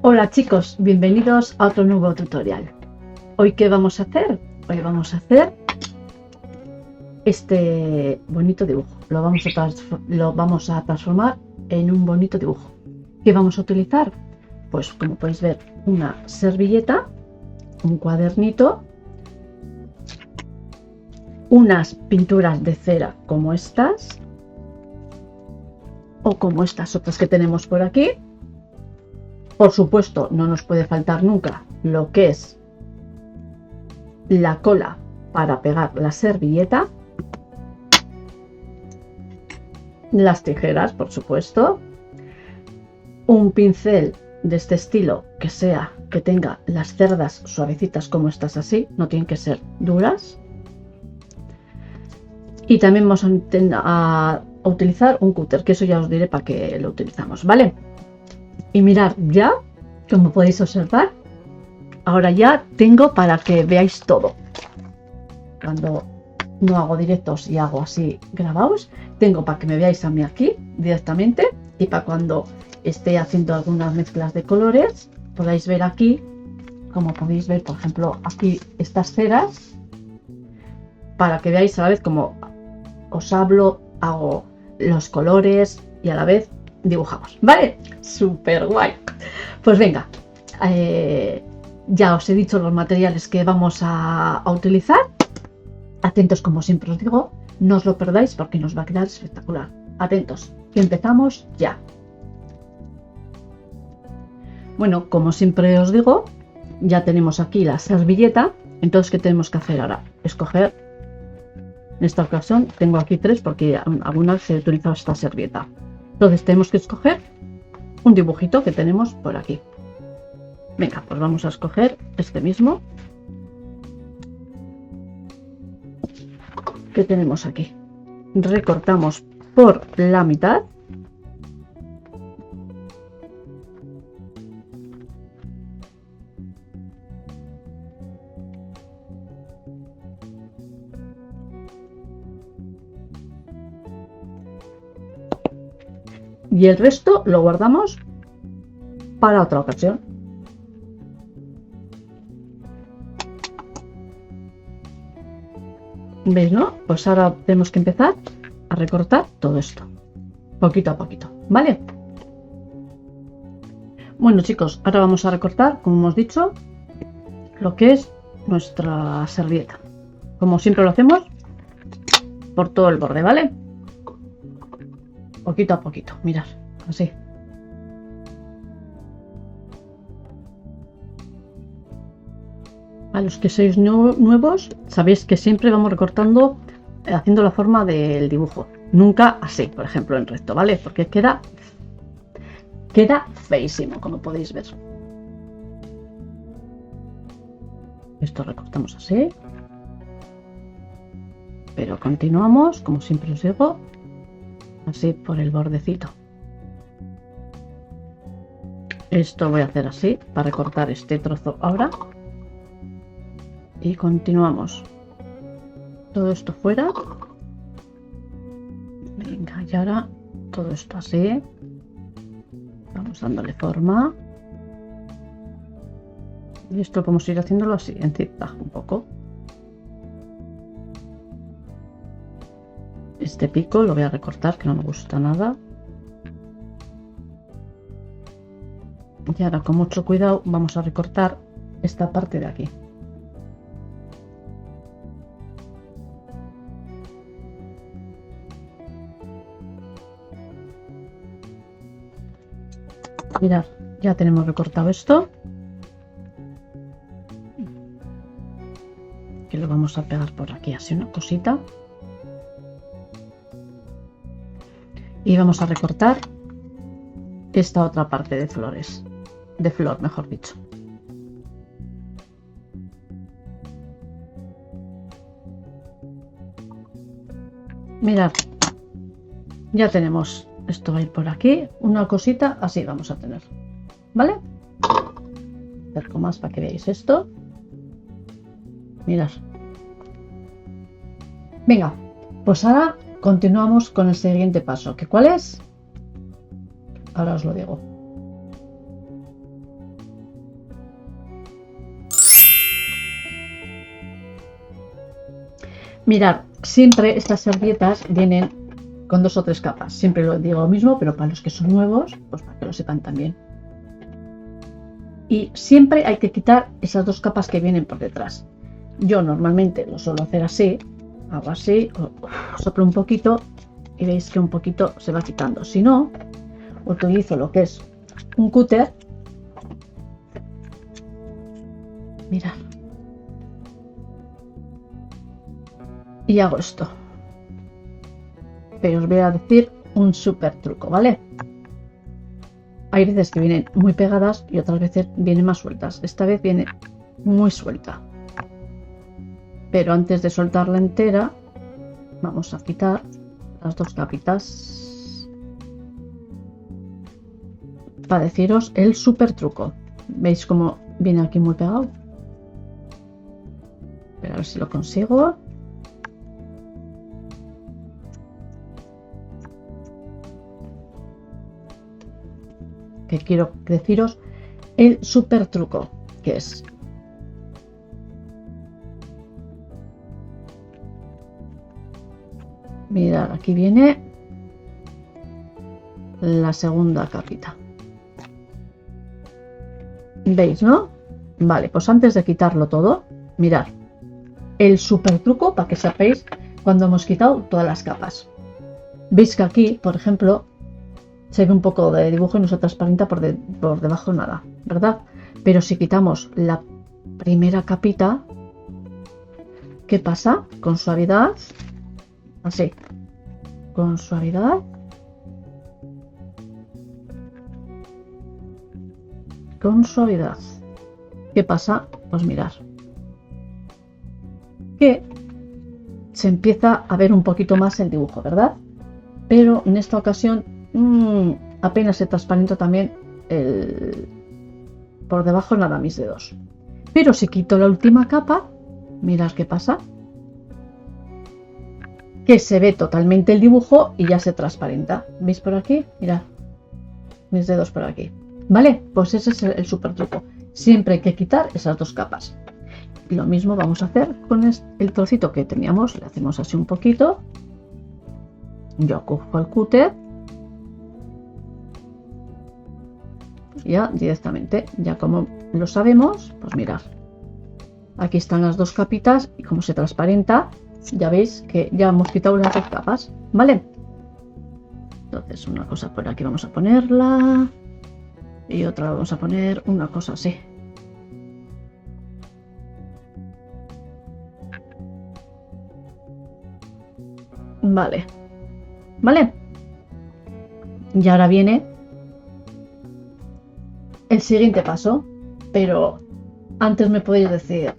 Hola chicos, bienvenidos a otro nuevo tutorial. ¿Hoy qué vamos a hacer? Hoy vamos a hacer este bonito dibujo. Lo vamos a transformar en un bonito dibujo. ¿Qué vamos a utilizar? Pues como podéis ver, una servilleta, un cuadernito, unas pinturas de cera como estas o como estas otras que tenemos por aquí. Por supuesto, no nos puede faltar nunca lo que es la cola para pegar la servilleta, las tijeras, por supuesto, un pincel de este estilo que tenga las cerdas suavecitas como estas así, no tienen que ser duras. Y también vamos a utilizar un cúter, que eso ya os diré para qué lo utilizamos, ¿vale? Y mirad, ya, como podéis observar, ahora ya tengo para que veáis todo. Cuando no hago directos y hago así grabados, tengo para que me veáis a mí aquí directamente y para cuando esté haciendo algunas mezclas de colores, podáis ver aquí, como podéis ver, por ejemplo, aquí estas ceras, para que veáis a la vez como os hablo, hago los colores y a la vez dibujamos, ¿vale? Súper guay. Pues venga, ya os he dicho los materiales que vamos a utilizar. Atentos, como siempre os digo, no os lo perdáis porque nos va a quedar espectacular. Atentos, que empezamos ya. Bueno, como siempre os digo, ya tenemos aquí la servilleta. Entonces, ¿qué tenemos que hacer ahora? Escoger. En esta ocasión tengo aquí 3 porque alguna vez he utilizado esta servilleta. Entonces tenemos que escoger un dibujito que tenemos por aquí. Venga, pues vamos a escoger este mismo que tenemos aquí. Recortamos por la mitad. Y el resto lo guardamos para otra ocasión. ¿Veis, no? Pues ahora tenemos que empezar a recortar todo esto, poquito a poquito, ¿vale? Bueno chicos, ahora vamos a recortar, como hemos dicho, lo que es nuestra servilleta. Como siempre lo hacemos, por todo el borde, ¿vale? Poquito a poquito, mirad, así. A los que sois nuevos, sabéis que siempre vamos recortando, haciendo la forma del dibujo. Nunca así, por ejemplo, en recto, ¿vale? Porque queda feísimo, como podéis ver. Esto recortamos así. Pero continuamos, como siempre os digo, así por el bordecito. Esto voy a hacer así para recortar este trozo ahora. Y continuamos. Todo esto fuera. Venga, y ahora todo esto así. Vamos dándole forma. Y esto vamos a ir haciéndolo así, en zigzag un poco. Este pico lo voy a recortar, que no me gusta nada. Y ahora con mucho cuidado vamos a recortar esta parte de aquí. Mirad, ya tenemos recortado esto. Que lo vamos a pegar por aquí, así una cosita. Y vamos a recortar esta otra parte de flores. De flor, mejor dicho. Mirad, ya tenemos. Esto va a ir por aquí, una cosita así vamos a tener, ¿vale? Acerco más para que veáis esto. Mirad. Venga, pues ahora continuamos con el siguiente paso. ¿Cuál es? Ahora os lo digo. Mirad, siempre estas servilletas vienen con 2 o 3 capas. Siempre lo digo lo mismo, pero para los que son nuevos, pues para que lo sepan también. Y siempre hay que quitar esas 2 capas que vienen por detrás. Yo normalmente lo suelo hacer así, hago así, soplo un poquito y veis que un poquito se va quitando. Si no, utilizo lo que es un cúter. Mirad. Y hago esto. Pero os voy a decir un súper truco, ¿vale? Hay veces que vienen muy pegadas y otras veces vienen más sueltas. Esta vez viene muy suelta. Pero antes de soltarla entera, vamos a quitar las 2 capitas. Para deciros el súper truco. ¿Veis cómo viene aquí muy pegado? Pero a ver si lo consigo. Que quiero deciros el súper truco, que es mirad, aquí viene la segunda capita. ¿Veis, no? Vale, pues antes de quitarlo todo, mirad el súper truco para que sepáis cuando hemos quitado todas las capas. Veis que aquí, por ejemplo, se ve un poco de dibujo y no se transparenta por debajo nada, ¿verdad? Pero si quitamos la primera capita, ¿qué pasa? Con suavidad, así, con suavidad, con suavidad. ¿Qué pasa? Pues mirad, que se empieza a ver un poquito más el dibujo, ¿verdad? Pero en esta ocasión apenas se transparenta también por debajo nada mis dedos. Pero si quito la última capa, mirad qué pasa, que se ve totalmente el dibujo y ya se transparenta. ¿Veis por aquí? Mirad mis dedos por aquí. Vale, pues ese es el súper truco. Siempre hay que quitar esas 2 capas. Y lo mismo vamos a hacer con el trocito que teníamos. Le hacemos así un poquito. Yo cojo el cúter. Ya directamente, ya como lo sabemos, pues mirad, aquí están las 2 capitas y como se transparenta, ya veis que ya hemos quitado las 2 capas, ¿vale? Entonces una cosa por aquí vamos a ponerla y otra vamos a poner una cosa así. Vale, ¿vale? Y ahora viene el siguiente paso, pero antes me podéis decir,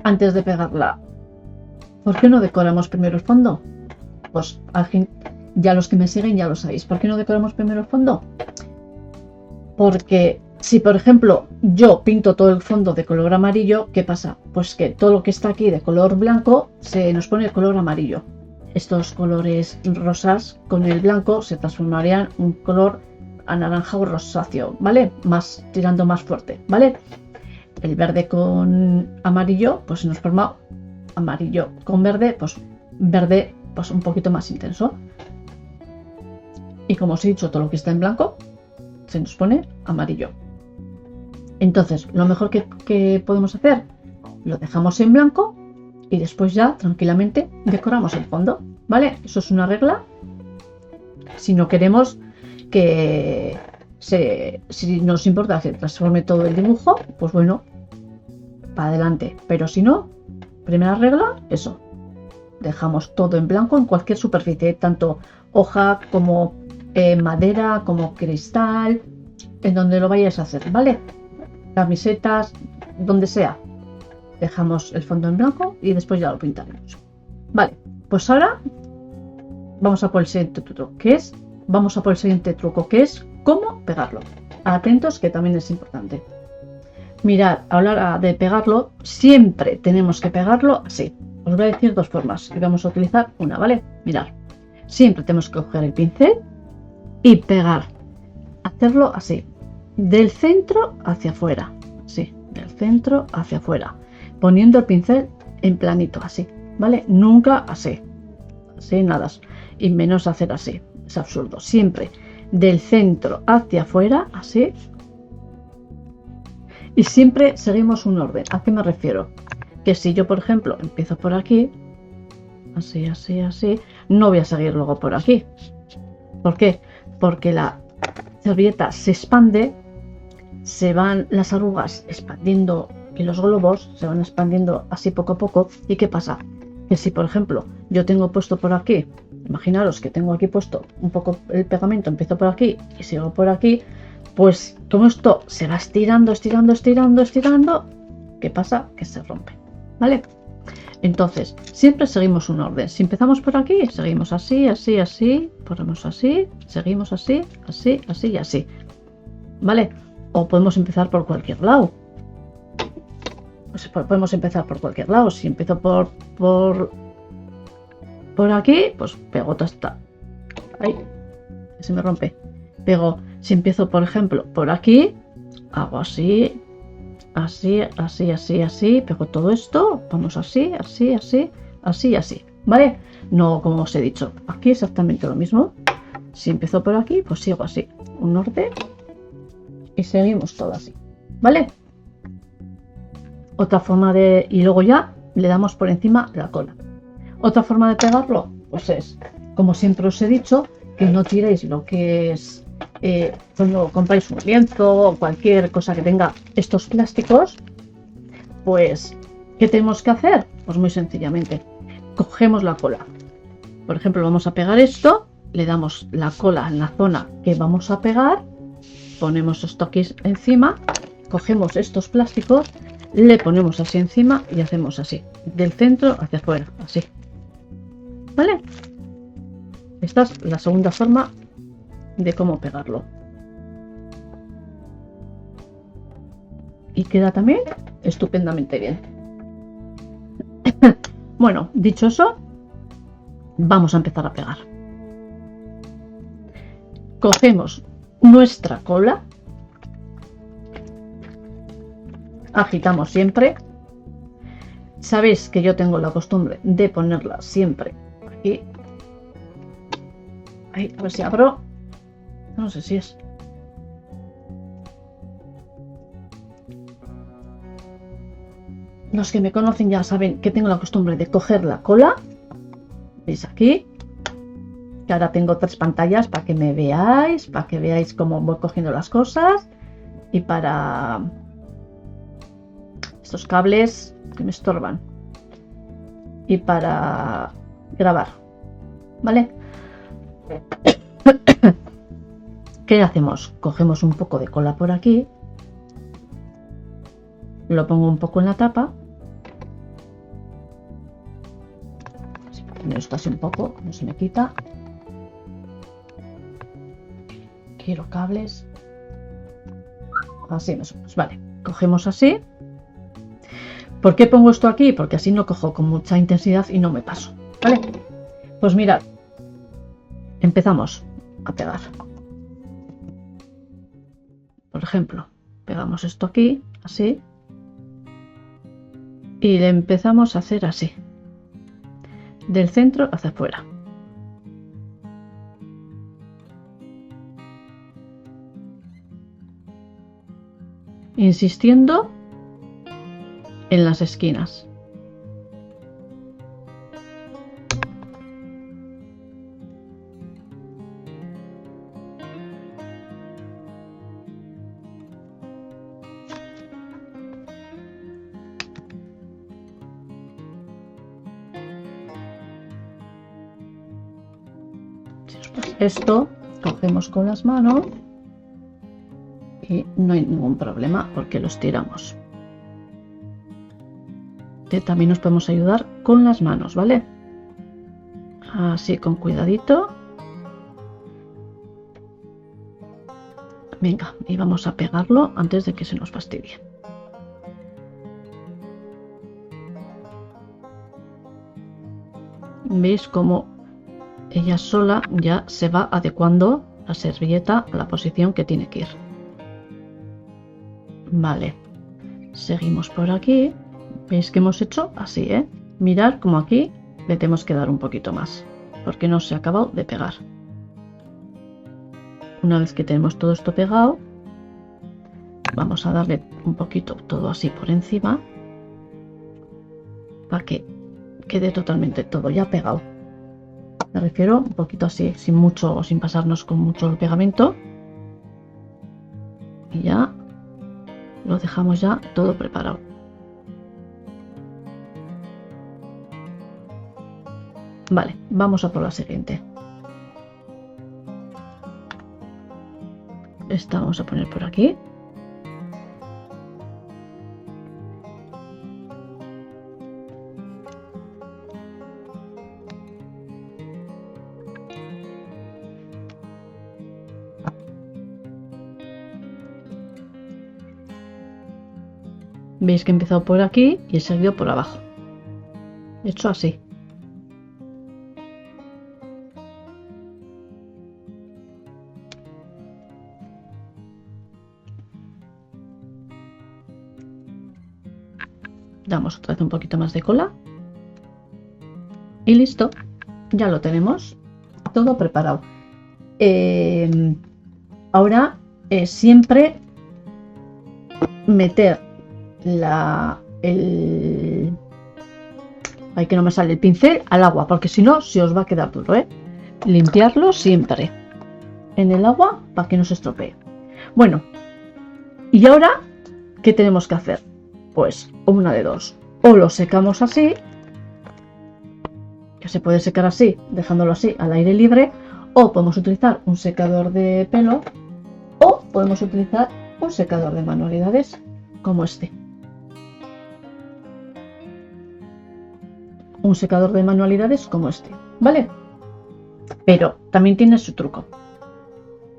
antes de pegarla, ¿por qué no decoramos primero el fondo? Pues al fin, ya los que me siguen ya lo sabéis. ¿Por qué no decoramos primero el fondo? Porque si por ejemplo yo pinto todo el fondo de color amarillo, ¿qué pasa? Pues que todo lo que está aquí de color blanco se nos pone el color amarillo. Estos colores rosas con el blanco se transformarían en un color anaranjado rosáceo, ¿vale? Más tirando más fuerte, ¿vale? El verde con amarillo, pues se nos forma amarillo con verde, pues verde pues un poquito más intenso. Y como os he dicho, todo lo que está en blanco se nos pone amarillo. Entonces, lo mejor que podemos hacer, lo dejamos en blanco y después ya tranquilamente decoramos el fondo, ¿vale? Eso es una regla. Si no queremos que si nos importa que transforme todo el dibujo, pues bueno, para adelante. Pero si no, primera regla, eso. Dejamos todo en blanco en cualquier superficie, tanto hoja como madera, como cristal, en donde lo vayáis a hacer, ¿vale? Camisetas, donde sea. Dejamos el fondo en blanco y después ya lo pintaremos. Vale, pues ahora vamos a por el siguiente truco, que es cómo pegarlo. Atentos, que también es importante. Mirad, a la hora de pegarlo, siempre tenemos que pegarlo así. Os voy a decir 2 formas y vamos a utilizar una, ¿vale? Mirad, siempre tenemos que coger el pincel y pegar, hacerlo así, del centro hacia afuera, sí, del centro hacia afuera. poniendo el pincel en planito, así, ¿vale? Nunca así, así nada, y menos hacer así, es absurdo. Siempre del centro hacia afuera, así. Y siempre seguimos un orden. ¿A qué me refiero? Que si yo, por ejemplo, empiezo por aquí, así, así, así, no voy a seguir luego por aquí. ¿Por qué? Porque la servilleta se expande, se van las arrugas expandiendo y los globos se van expandiendo así poco a poco. ¿Y qué pasa? Que si, por ejemplo, yo tengo puesto por aquí, imaginaros que tengo aquí puesto un poco el pegamento, empiezo por aquí y sigo por aquí, pues como esto se va estirando, estirando, estirando, estirando, ¿qué pasa? Que se rompe, ¿vale? Entonces, siempre seguimos un orden. Si empezamos por aquí, seguimos así, así, así, ponemos así, seguimos así, así, así y así, ¿vale? O podemos empezar por cualquier lado. Pues podemos empezar por cualquier lado. Si empiezo por aquí, pues pego toda esta. Ahí, se me rompe. Pego. Si empiezo, por ejemplo, por aquí, hago así, así, así, así, así, pego todo esto, vamos así, así, así, así, así, ¿vale? No, como os he dicho, aquí exactamente lo mismo. Si empiezo por aquí, pues sigo así, un orden y seguimos todo así, ¿vale? Otra forma de... y luego ya le damos por encima la cola. Otra forma de pegarlo, pues es, como siempre os he dicho, que no tiréis lo que es... cuando compráis un lienzo o cualquier cosa que tenga estos plásticos, pues ¿qué tenemos que hacer? Pues muy sencillamente cogemos la cola, por ejemplo vamos a pegar esto, le damos la cola en la zona que vamos a pegar, ponemos esto aquí encima, cogemos estos plásticos, le ponemos así encima y hacemos así, del centro hacia afuera, así, ¿vale? Esta es la segunda forma de cómo pegarlo. Y queda también estupendamente bien. Bueno, dicho eso, vamos a empezar a pegar. Cogemos nuestra cola, agitamos siempre. Sabéis que yo tengo la costumbre de ponerla siempre aquí. Ahí, a ver si abro. No sé si es. Los que me conocen ya saben que tengo la costumbre de coger la cola. ¿Veis aquí? Que ahora tengo 3 pantallas para que me veáis, para que veáis cómo voy cogiendo las cosas. Y para estos cables que me estorban. Y para grabar. ¿Vale? ¿Qué hacemos? Cogemos un poco de cola por aquí, lo pongo un poco en la tapa, esto así un poco, no se me quita, quiero cables, así más o menos, vale, cogemos así. ¿Por qué pongo esto aquí? Porque así no cojo con mucha intensidad y no me paso, ¿vale? Pues mirad, empezamos a pegar. Por ejemplo, pegamos esto aquí, así, y le empezamos a hacer así, del centro hacia afuera. Insistiendo en las esquinas. Esto cogemos con las manos y no hay ningún problema porque los tiramos. También nos podemos ayudar con las manos, ¿vale? Así con cuidadito. Venga, y vamos a pegarlo antes de que se nos fastidie. ¿Veis cómo ella sola ya se va adecuando la servilleta a la posición que tiene que ir? Vale, seguimos por aquí, Veis que hemos hecho así, ¿eh? Mirad como aquí le tenemos que dar un poquito más, porque no se ha acabado de pegar. Una vez que tenemos todo esto pegado, vamos a darle un poquito todo así por encima, para que quede totalmente todo ya pegado. Me refiero un poquito así, sin mucho, sin pasarnos con mucho el pegamento. Y ya lo dejamos ya todo preparado. Vale, vamos a por la siguiente. Esta vamos a poner por aquí. Veis que he empezado por aquí y he seguido por abajo. He hecho así. Damos otra vez un poquito más de cola. Y listo. Ya lo tenemos. Todo preparado. Ahora siempre meter ay, que no me sale el pincel al agua, porque si no se os va a quedar duro, ¿eh? Limpiarlo siempre en el agua para que no se estropee. Bueno, y ahora, ¿qué tenemos que hacer? Pues una de dos. O lo secamos así, que se puede secar así, dejándolo así al aire libre, o podemos utilizar un secador de pelo, o podemos utilizar un secador de manualidades como este. Un secador de manualidades como este, ¿vale? Pero también tiene su truco,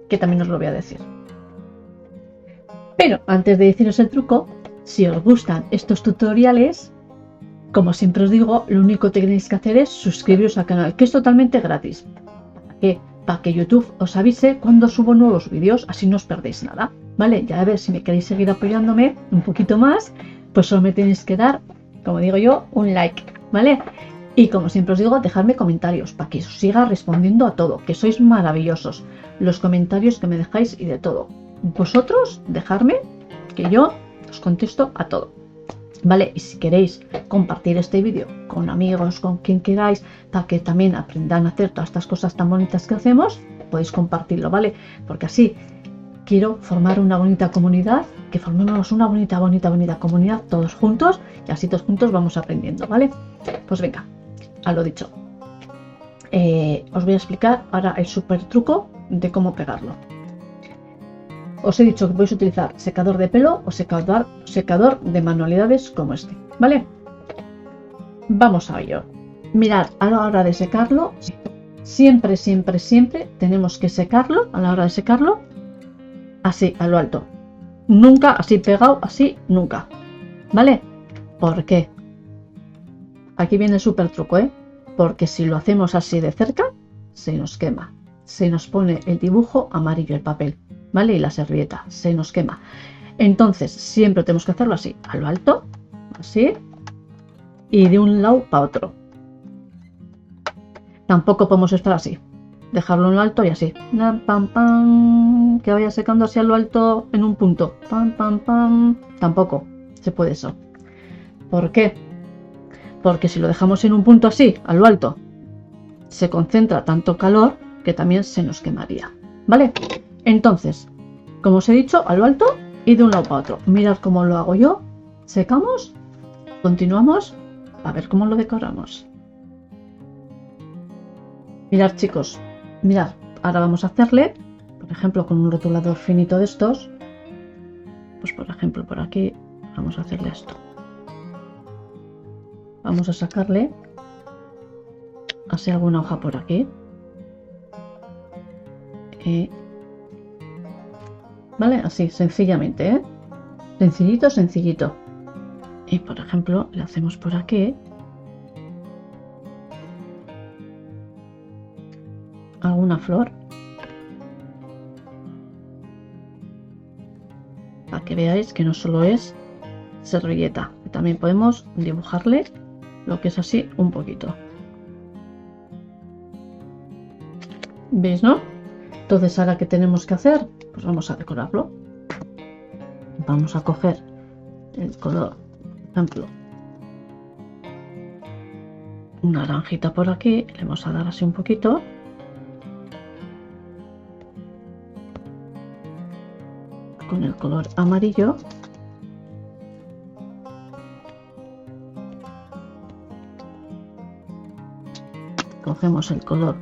que también os lo voy a decir. Pero antes de deciros el truco, si os gustan estos tutoriales, como siempre os digo, lo único que tenéis que hacer es suscribiros al canal, que es totalmente gratis. Para que YouTube os avise cuando subo nuevos vídeos, así no os perdéis nada, ¿vale? Ya a ver, si me queréis seguir apoyándome un poquito más, pues solo me tenéis que dar, como digo yo, un like, ¿vale? Y como siempre os digo, dejadme comentarios para que os siga respondiendo a todo, que sois maravillosos. Los comentarios que me dejáis y de todo. Vosotros, dejadme, que yo os contesto a todo. ¿Vale? Y si queréis compartir este vídeo con amigos, con quien queráis, para que también aprendan a hacer todas estas cosas tan bonitas que hacemos, podéis compartirlo, ¿vale? Porque así quiero formar una bonita comunidad, que formemos una bonita comunidad todos juntos, y así todos juntos vamos aprendiendo, ¿vale? Pues venga, a lo dicho. Os voy a explicar ahora el súper truco de cómo pegarlo. Os he dicho que podéis utilizar secador de pelo o secador de manualidades como este, ¿vale? Vamos a ello. Mirad, a la hora de secarlo, siempre tenemos que secarlo, a la hora de secarlo, así, a lo alto. Nunca así pegado, así, nunca. ¿Vale? ¿Por qué? Aquí viene el súper truco, ¿eh? Porque si lo hacemos así de cerca, se nos quema. Se nos pone el dibujo amarillo, el papel. ¿Vale? Y la servilleta se nos quema. Entonces siempre tenemos que hacerlo así, a lo alto, así, y de un lado para otro. Tampoco podemos estar así, dejarlo en lo alto y así, pam, pam, que vaya secando hacia lo alto en un punto, pam, pam, pam. Tampoco se puede eso. ¿Por qué? Porque si lo dejamos en un punto así, a lo alto, se concentra tanto calor que también se nos quemaría, ¿vale? Entonces, como os he dicho, a lo alto y de un lado para otro. Mirad cómo lo hago yo. Secamos, continuamos, a ver cómo lo decoramos. Mirad, chicos, mirad, ahora vamos a hacerle, por ejemplo, con un rotulador finito de estos, pues por ejemplo por aquí, vamos a hacerle esto. Vamos a sacarle así alguna hoja por aquí. ¿Vale? Así, sencillamente, ¿eh? Sencillito, sencillito. Y por ejemplo, le hacemos por aquí alguna flor. Para que veáis que no solo es servilleta, que también podemos dibujarle lo que es así un poquito. ¿Veis, no? Entonces, ahora, ¿qué tenemos que hacer? Pues vamos a decorarlo. Vamos a coger el color, por ejemplo, una naranjita por aquí, le vamos a dar así un poquito. Con el color amarillo. Cogemos el color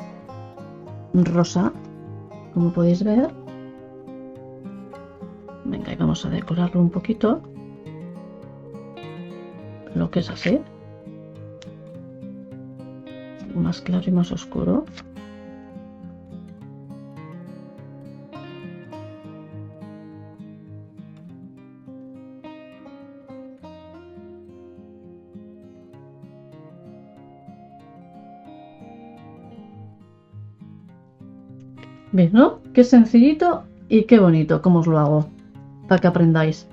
rosa, como podéis ver. Venga, y vamos a decorarlo un poquito. Lo que es así. Más claro y más oscuro. ¿Veis, no? Qué sencillito y qué bonito. ¿Cómo os lo hago? Para que aprendáis.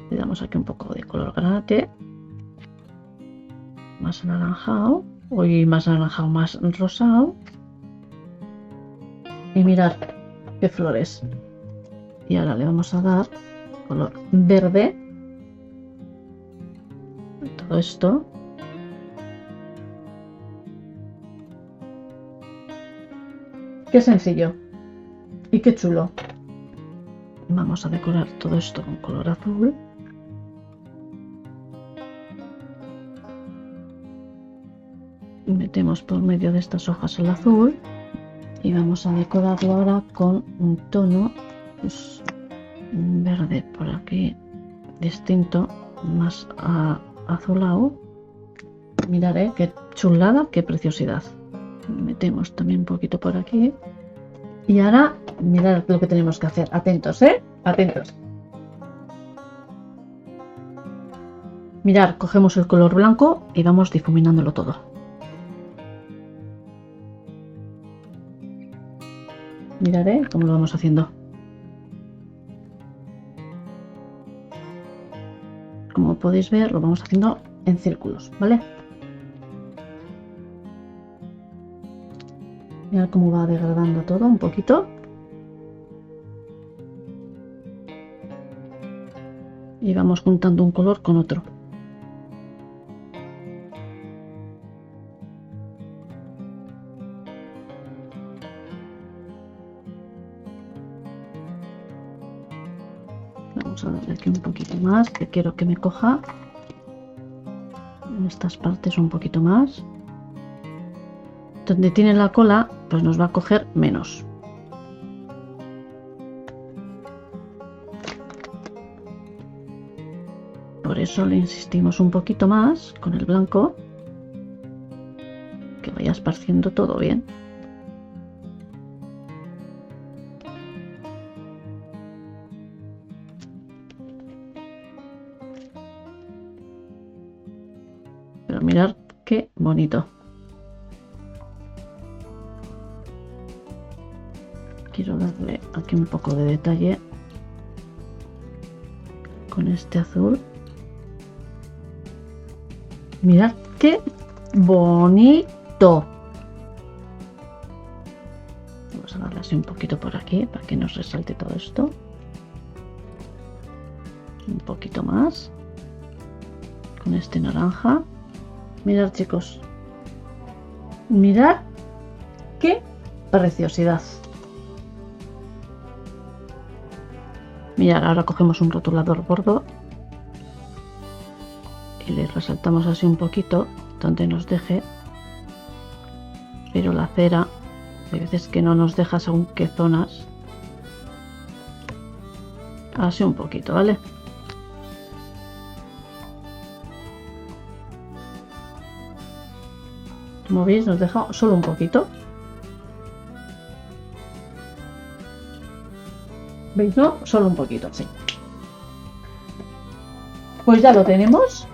Le damos aquí un poco de color granate. Más anaranjado. Hoy más anaranjado, más rosado. Y mirad qué flores. Y ahora le vamos a dar color verde. Todo esto. Qué sencillo. Y qué chulo. Vamos a decorar todo esto con color azul. Metemos por medio de estas hojas el azul. Y vamos a decorarlo ahora con un tono, pues, verde por aquí, distinto, más azulado. Mirad, qué chulada, qué preciosidad. Metemos también un poquito por aquí. Y ahora, mirad lo que tenemos que hacer. Atentos, atentos. Mirad, cogemos el color blanco y vamos difuminándolo todo. Mirad, cómo lo vamos haciendo. Como podéis ver, lo vamos haciendo en círculos, ¿vale? Mirad cómo va degradando todo un poquito. Y vamos juntando un color con otro. Vamos a darle aquí un poquito más, que quiero que me coja en estas partes un poquito más. Donde tiene la cola, pues nos va a coger menos. Por eso le insistimos un poquito más con el blanco, que vaya esparciendo todo bien. Pero mirad qué bonito. Quiero darle aquí un poco de detalle con este azul. Mirad qué bonito. Vamos a darle así un poquito por aquí para que nos resalte todo esto. Un poquito más con este naranja. Mirad, chicos, mirad qué preciosidad. Mirad, ahora cogemos un rotulador gordo y le resaltamos así un poquito donde nos deje, pero la cera hay veces que no nos deja según qué zonas. Así un poquito, ¿vale? Como veis, nos deja solo un poquito. ¿Veis, no? Solo un poquito, sí. Pues ya lo tenemos.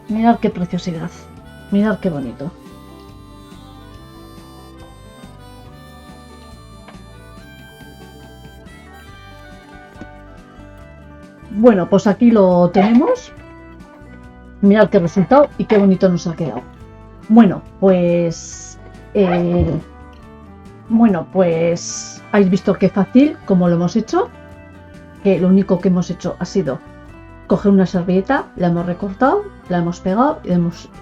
Mirad qué preciosidad. Mirad qué bonito. Bueno, pues aquí lo tenemos. Mirad qué resultado y qué bonito nos ha quedado. Bueno, pues habéis visto qué fácil como lo hemos hecho, que lo único que hemos hecho ha sido coger una servilleta, la hemos recortado, la hemos pegado y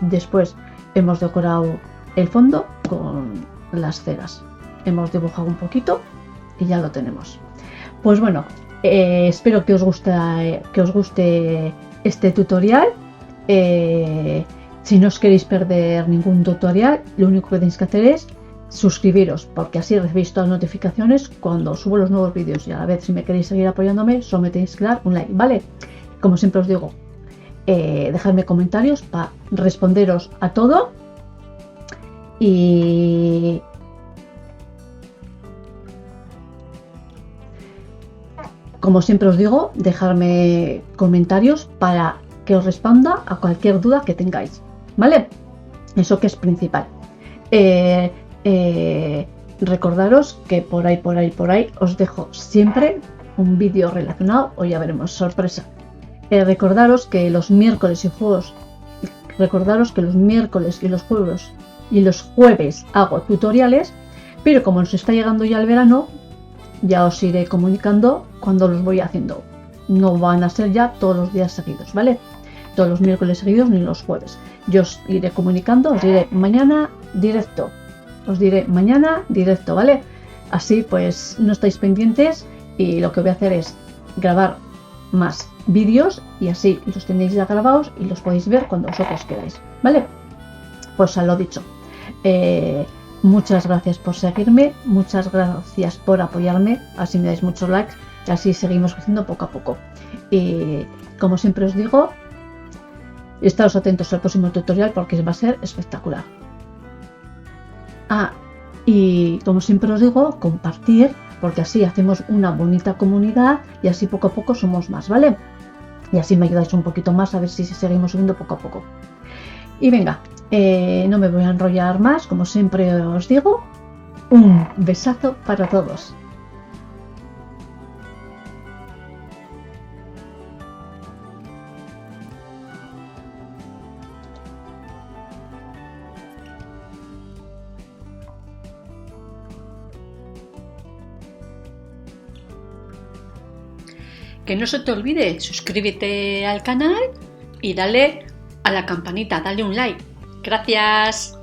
después hemos decorado el fondo con las ceras. Hemos dibujado un poquito y ya lo tenemos. Pues bueno, espero que os guste este tutorial. Si no os queréis perder ningún tutorial, lo único que tenéis que hacer es suscribiros, porque así recibís todas las notificaciones cuando subo los nuevos vídeos, y a la vez, si me queréis seguir apoyándome, solo me tenéis que dar un like, ¿vale? Como siempre os digo, dejadme comentarios para responderos a todo, y como siempre os digo, dejadme comentarios para que os responda a cualquier duda que tengáis, ¿vale? Eso que es principal. Recordaros que por ahí os dejo siempre un vídeo relacionado, o ya veremos, sorpresa. Recordaros que los miércoles y los jueves hago tutoriales, pero como nos está llegando ya el verano, ya os iré comunicando cuando los voy haciendo. No van a ser ya todos los días seguidos, ¿vale? Todos los miércoles seguidos ni los jueves. Yo os iré comunicando, os diré mañana directo. ¿Vale? Así pues no estáis pendientes, y lo que voy a hacer es grabar más vídeos y así los tenéis ya grabados y los podéis ver cuando vosotros queráis, ¿vale? Pues a lo dicho. Muchas gracias por seguirme, muchas gracias por apoyarme, así me dais muchos likes y así seguimos creciendo poco a poco. Y como siempre os digo, estaros atentos al próximo tutorial porque va a ser espectacular. Y como siempre os digo, compartir, porque así hacemos una bonita comunidad y así poco a poco somos más, ¿vale? Y así me ayudáis un poquito más a ver si seguimos subiendo poco a poco. Y venga, no me voy a enrollar más, como siempre os digo, un besazo para todos. Que no se te olvide, suscríbete al canal y dale a la campanita, dale un like. Gracias.